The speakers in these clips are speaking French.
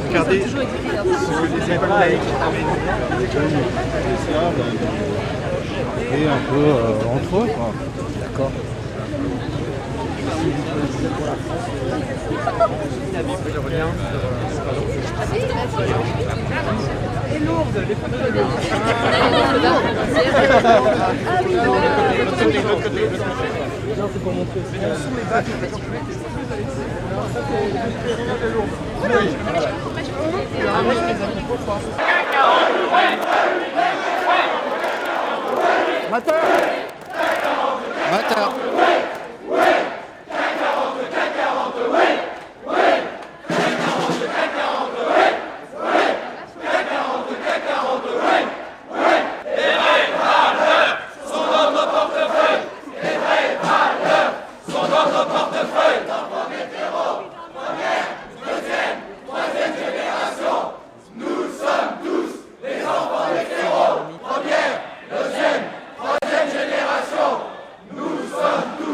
Regardez. Et un peu entre eux, quoi. D'accord. Et lourde, les photos de Non, c'est pour montrer. Matin. Première, deuxième, troisième génération, nous sommes tous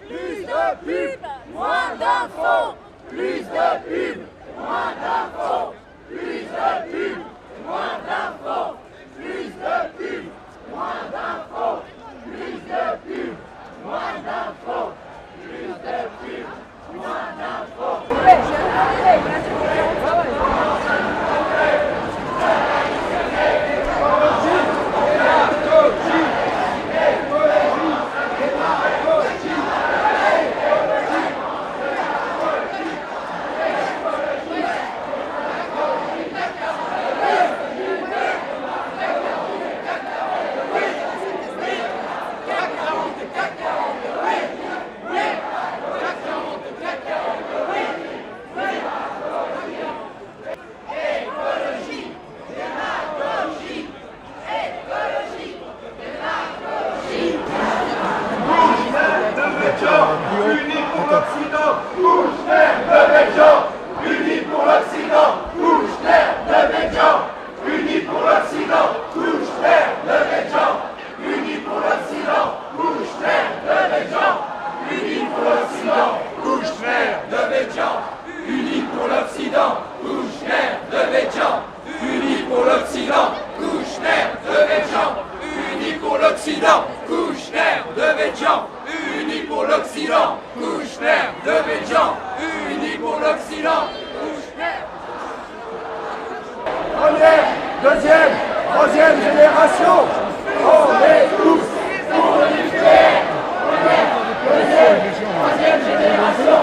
Plus de pub, moins d'infos. Plus de pub, moins d'infos. Plus de pub, moins d'infos. Plus de pub, moins d'infos. Plus de pub, moins d'infos. Plus de pub, moins d'infos. Unis pour l'Occident, Kouchner, Devedjian. Unis pour l'Occident, Kouchner, Devedjian. Unis pour l'Occident, Kouchner, Devedjian. Unis pour l'Occident, Kouchner, Devedjian. Unis pour l'Occident, Kouchner, Devedjian. Unis pour l'Occident, Kouchner, Devedjian. Unis pour l'Occident, Kouchner, Devedjian. Unis pour l'Occident, Kouchner, Devedjian. Unis pour l'Occident, Kouchner, Devedjian. Unis pour l'Occident, Kouchner. Première, deuxième, troisième génération, on est tous pour le nucléaire. Première, deuxième, troisième génération.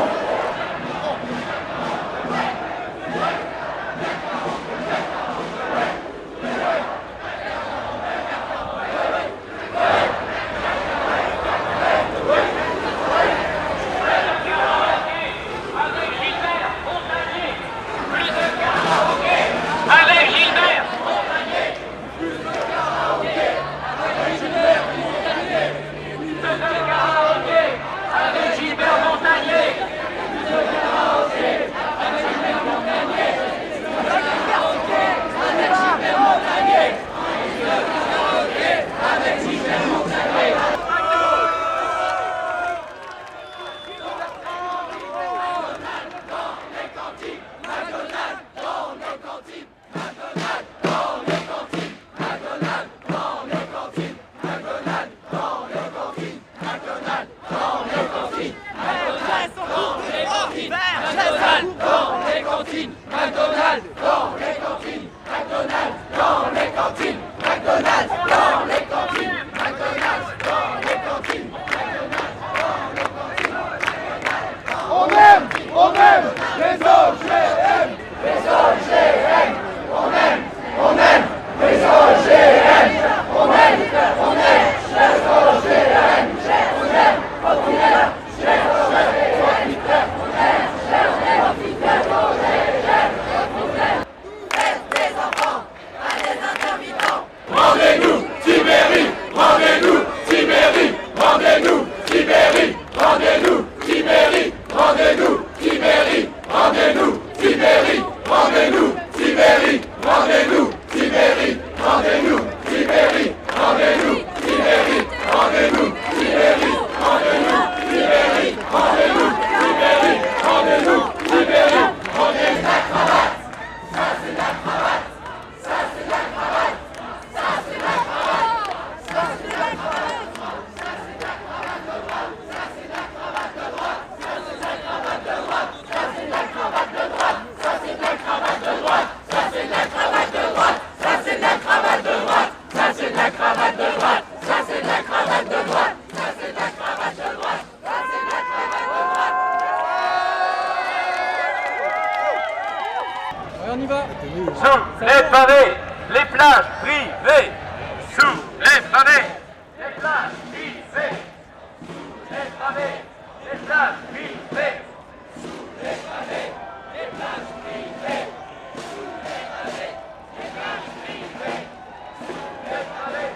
Sous les pavés, les plages privées. Sous les pavés, les plages privées. Sous les pavés, les plages privées. Sous les pavés, les plages privées. Sous les pavés, les plages privées. Sous les pavés.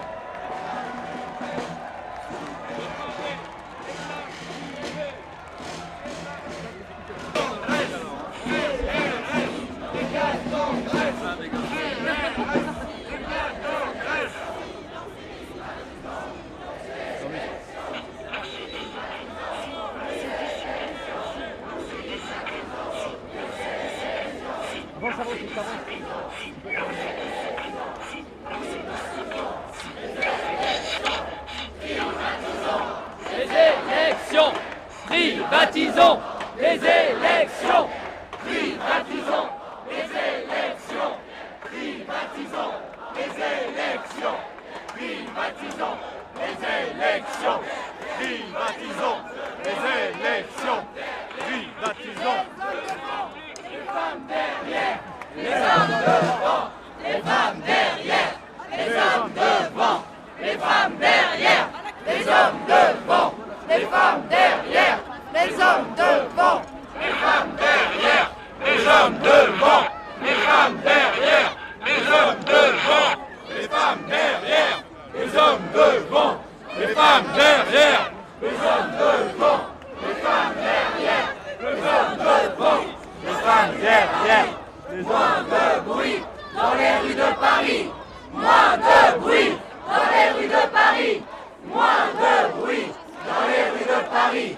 Privatisons les élections. Privatisons les élections. Privatisons les élections. Privatisons. Les femmes derrière, les hommes devant. Les femmes derrière, les hommes devant. Les femmes derrière, les hommes devant. Les femmes derrière, les hommes devant. Les femmes derrière, les hommes devant. Les femmes derrière, les hommes devant. Les femmes derrière, les hommes devant. Les femmes derrière, les hommes devant. Les femmes derrière, les hommes devant. Les femmes derrière, les hommes de bruit dans les rues de Paris. Moins de bruit dans les rues de Paris. Moins de bruit dans les rues de Paris.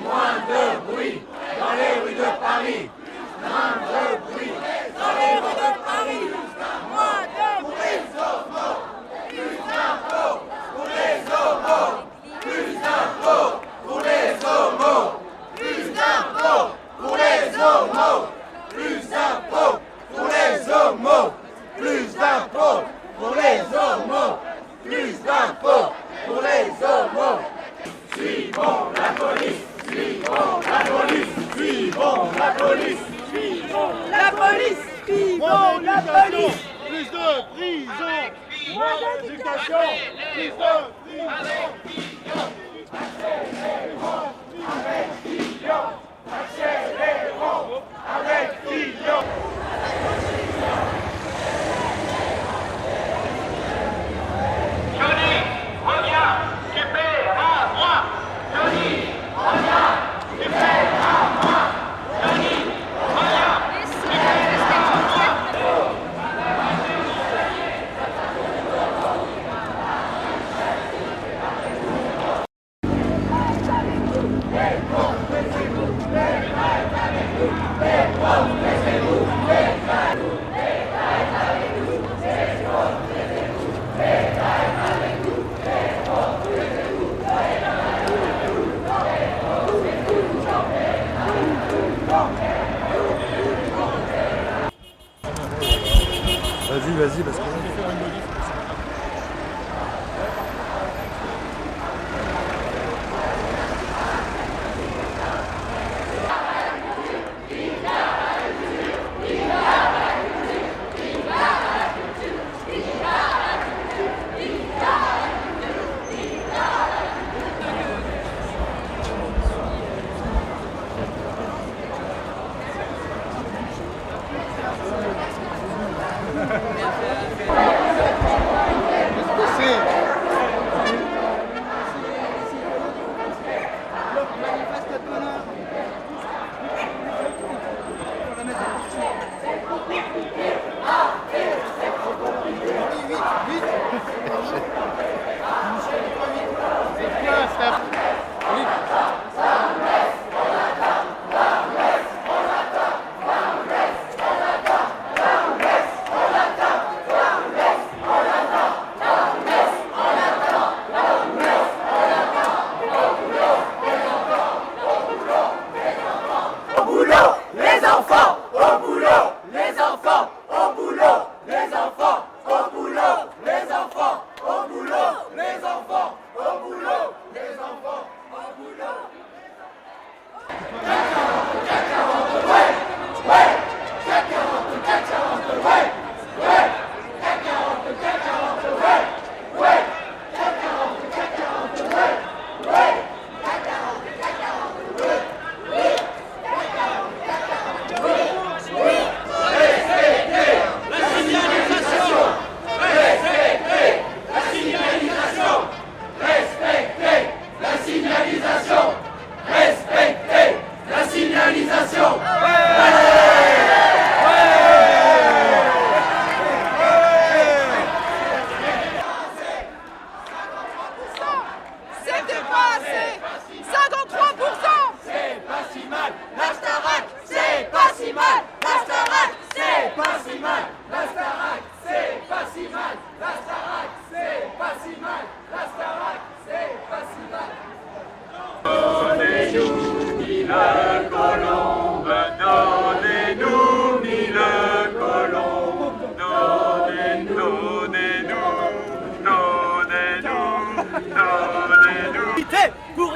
Moins de bruit dans les rues de Paris. Moins de bruit dans les rues de Paris. Moins de bruit. Plus d'impôts pour les homos. Plus d'impôts pour les homos. Plus d'impôts pour les homos. Plus d'impôts pour les homos. Plus d'impôts pour les homos. Plus d'impôts pour les homos. Suivons la police. Suivons la police. Suivons la police. Suivons la police. Suivons la police. Plus de prison. Moins d'éducation. Plus de prison. Avec Fillon. Accélérons. Avec Fillon. Johnny, reviens, tu perds à moi. Johnny, reviens, tu perds à moi. Johnny, reviens, tu perds à moi. Vas-y, parce que... Donnez-nous mille colombes, donnez-nous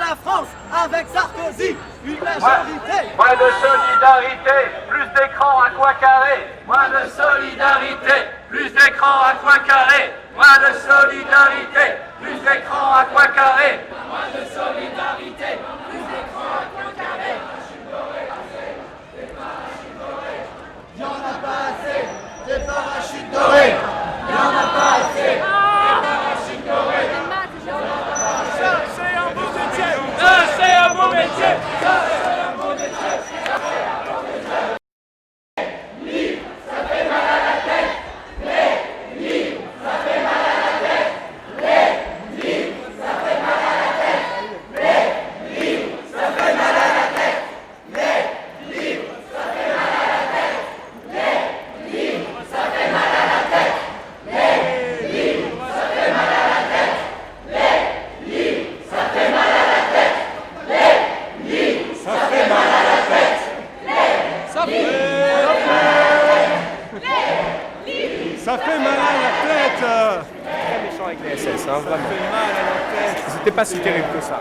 la France avec Sarkozy, une majorité. Moins de solidarité, plus d'écran à coin carré. Moins de solidarité, plus d'écran à coin carré. Moins de solidarité, plus d'écran à coin carré. Moins de solidarité, plus d'écran à coin carré. Y'en a pas assez, des parachutes dorés. Y'en a pas assez, des parachutes dorés. Ça, c'est un beau métier. Ça, c'est un beau métier. Ça, c'est un beau métier. Ça fait mal à la tête. Très méchant avec les SS, hein, vraiment. C'était pas si terrible que ça.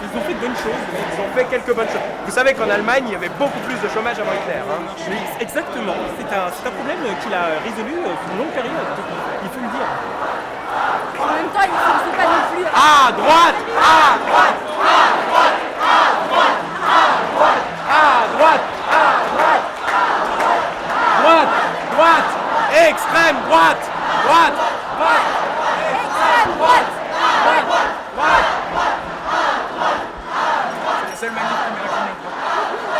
Ils ont fait de bonnes choses, ils ont fait quelques bonnes choses. Vous savez qu'en Allemagne, il y avait beaucoup plus de chômage avant Hitler. Hein. Oui, exactement. C'est un problème qu'il a résolu sur une longue période. Il faut le dire. En même temps, il ne faut pas non plus. À droite, à droite, à droite, à droite, à droite, à droite, à droite, droite, droite, extrême droite, droite, droite, Extrême droite. droite, droite. C'est la seule manif qui m'a raconté.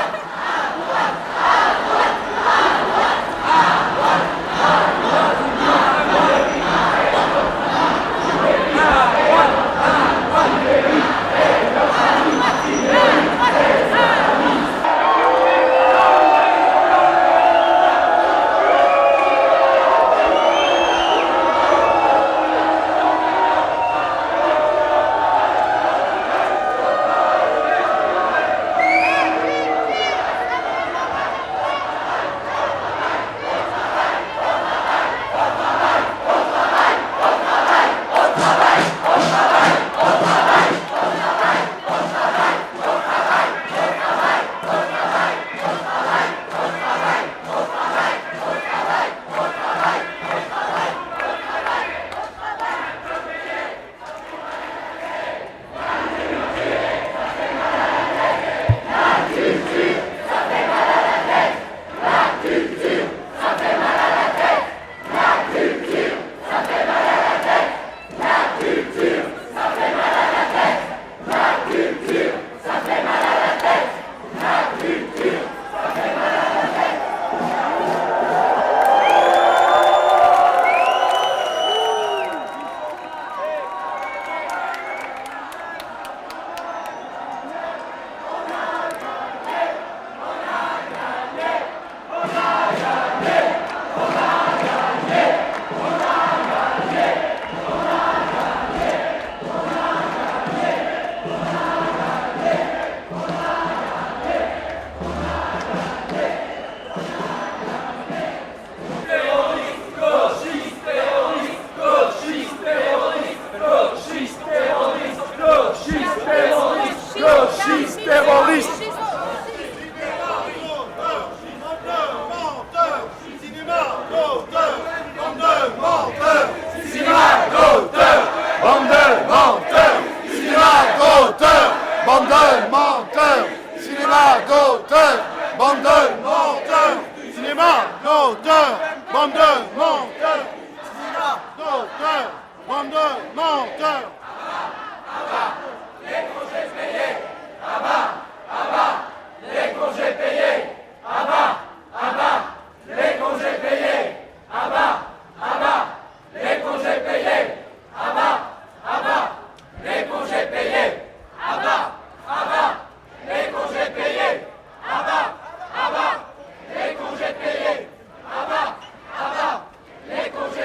Les congés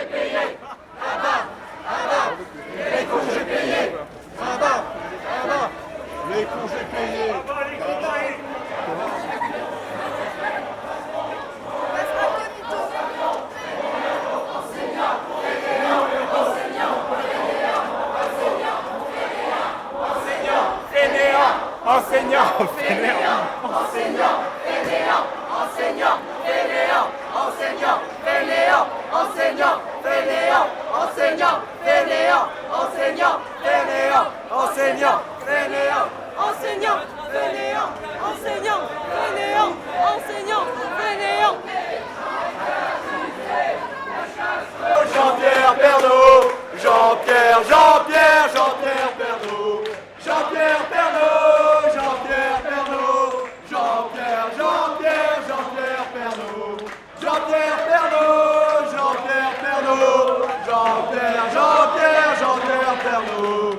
Jean-Pierre, Jean-Pierre, Jean-Pierre Pernaut. Jean-Pierre Pernaut, Jean-Pierre Pernaut. Jean-Pierre, Jean-Pierre, Jean-Pierre Pernaut. Jean-Pierre Pernaut, Jean-Pierre Pernaut. Jean-Pierre, Jean-Pierre, Jean-Pierre Pernaut.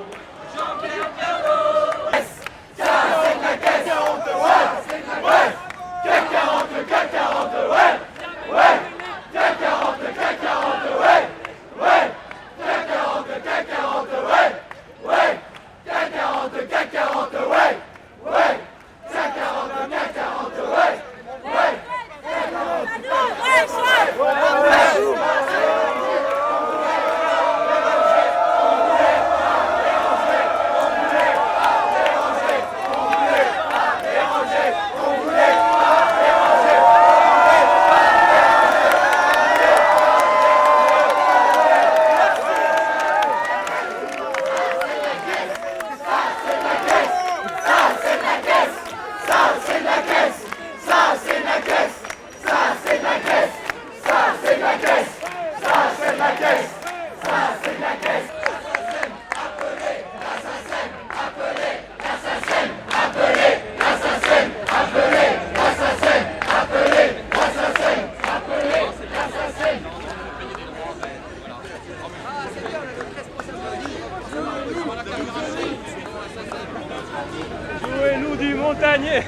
Jean-Pierre Pernaut. Ça c'est de la caisse 40, ouais. CAC 40, CAC 40, ouais. CAC 40, CAC 40, ouais. CAC 40, CAC 40, ouais. CAC 40, CAC 40, ouais. CAC 40, CAC 40, ouais. Jouez-nous du Montagnier.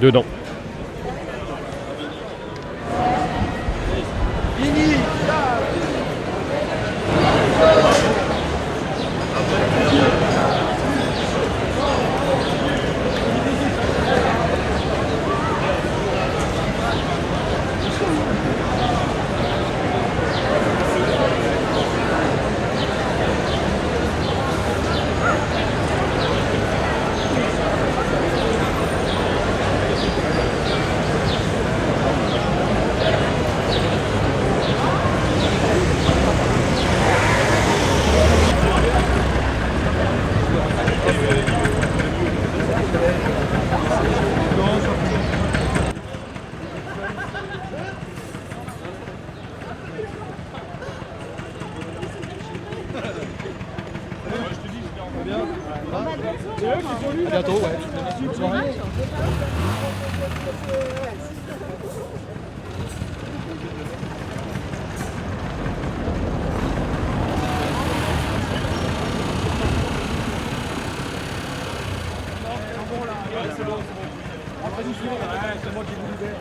Dedans. À bientôt, ouais. Bonne soirée. C'est bon. Après nous suivons, c'est moi qui vous libère.